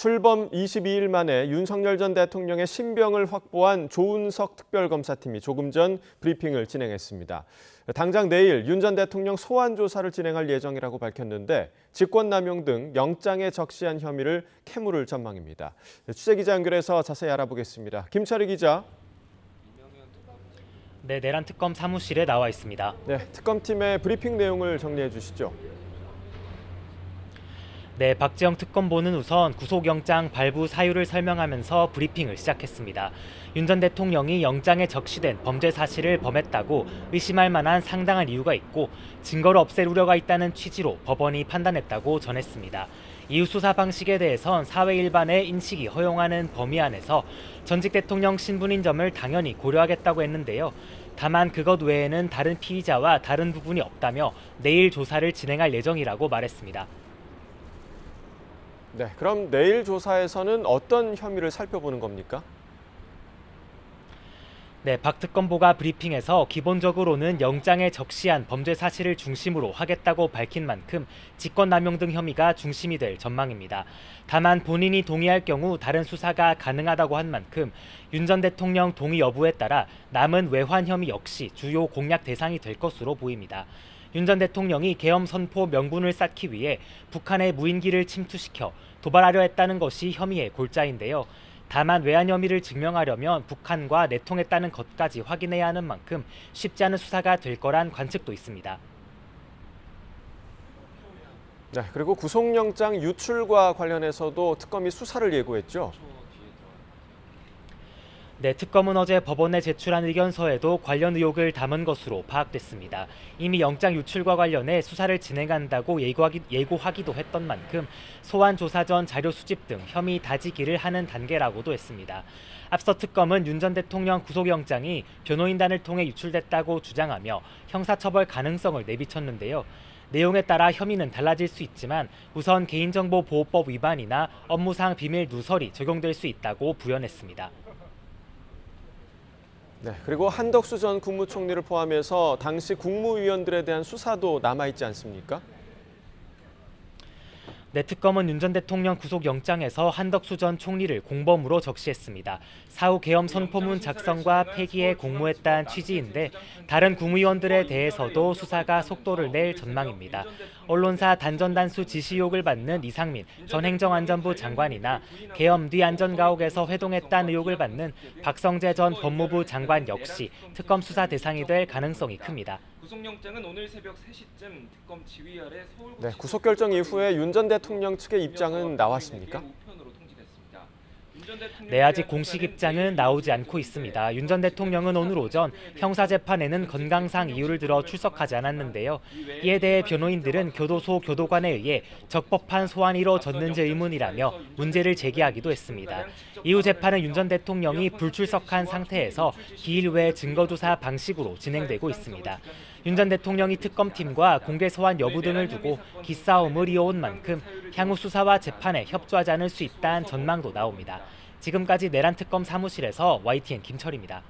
출범 22일 만에 윤석열 전 대통령의 신병을 확보한 조은석 특별검사팀이 조금 전 브리핑을 진행했습니다. 당장 내일 윤 전 대통령 소환 조사를 진행할 예정이라고 밝혔는데 직권남용 등 영장에 적시한 혐의를 캐물을 전망입니다. 취재기자 연결해서 자세히 알아보겠습니다. 김철희 기자. 네, 내란 특검 사무실에 나와 있습니다. 네, 특검팀의 브리핑 내용을 정리해 주시죠. 네, 박지영 특검보는 우선 구속영장 발부 사유를 설명하면서 브리핑을 시작했습니다. 윤 전 대통령이 영장에 적시된 범죄 사실을 범했다고 의심할 만한 상당한 이유가 있고 증거를 없앨 우려가 있다는 취지로 법원이 판단했다고 전했습니다. 이후 수사 방식에 대해선 사회 일반의 인식이 허용하는 범위 안에서 전직 대통령 신분인 점을 당연히 고려하겠다고 했는데요. 다만 그것 외에는 다른 피의자와 다른 부분이 없다며 내일 조사를 진행할 예정이라고 말했습니다. 네, 그럼 내일 조사에서는 어떤 혐의를 살펴보는 겁니까? 네, 박 특검보가 브리핑에서 기본적으로는 영장에 적시한 범죄 사실을 중심으로 하겠다고 밝힌 만큼 직권남용 등 혐의가 중심이 될 전망입니다. 다만 본인이 동의할 경우 다른 수사가 가능하다고 한 만큼 윤 전 대통령 동의 여부에 따라 남은 외환 혐의 역시 주요 공략 대상이 될 것으로 보입니다. 윤 전 대통령이 계엄 선포 명분을 쌓기 위해 북한의 무인기를 침투시켜 도발하려 했다는 것이 혐의의 골자인데요. 다만 외환 혐의를 증명하려면 북한과 내통했다는 것까지 확인해야 하는 만큼 쉽지 않은 수사가 될 거란 관측도 있습니다. 네, 그리고 구속영장 유출과 관련해서도 특검이 수사를 예고했죠. 네, 특검은 어제 법원에 제출한 의견서에도 관련 의혹을 담은 것으로 파악됐습니다. 이미 영장 유출과 관련해 수사를 진행한다고 예고하기도 했던 만큼 소환 조사 전 자료 수집 등 혐의 다지기를 하는 단계라고도 했습니다. 앞서 특검은 윤 전 대통령 구속영장이 변호인단을 통해 유출됐다고 주장하며 형사처벌 가능성을 내비쳤는데요. 내용에 따라 혐의는 달라질 수 있지만 우선 개인정보보호법 위반이나 업무상 비밀 누설이 적용될 수 있다고 부연했습니다. 네, 그리고 한덕수 전 국무총리를 포함해서 당시 국무위원들에 대한 수사도 남아있지 않습니까? 네, 특검은 윤 전 대통령 구속영장에서 한덕수 전 총리를 공범으로 적시했습니다. 사후 계엄 선포문 작성과 폐기에 공모했다는 취지인데 다른 국무위원들에 대해서도 수사가 속도를 낼 전망입니다. 언론사 단전단수 지시 의혹을 받는 이상민 전 행정안전부 장관이나 계엄 뒤 안전가옥에서 회동했다는 의혹을 받는 박성재 전 법무부 장관 역시 특검 수사 대상이 될 가능성이 큽니다. 구속영장은 오늘 새벽 3시쯤 특검 지휘 아래 서울 네, 구속 결정 이후에 윤 전 대통령 측의 입장은 나왔습니까? 네, 아직 공식 입장은 나오지 않고 있습니다. 윤 전 대통령은 오늘 오전 형사재판에는 건강상 이유를 들어 출석하지 않았는데요. 이에 대해 변호인들은 교도소 교도관에 의해 적법한 소환이 이루어졌는지 의문이라며 문제를 제기하기도 했습니다. 이후 재판은 윤 전 대통령이 불출석한 상태에서 기일 외 증거조사 방식으로 진행되고 있습니다. 윤 전 대통령이 특검팀과 공개 소환 여부 등을 두고 기싸움을 이어온 만큼 향후 수사와 재판에 협조하지 않을 수 있다는 전망도 나옵니다. 지금까지 내란 특검 사무실에서 YTN 김철입니다.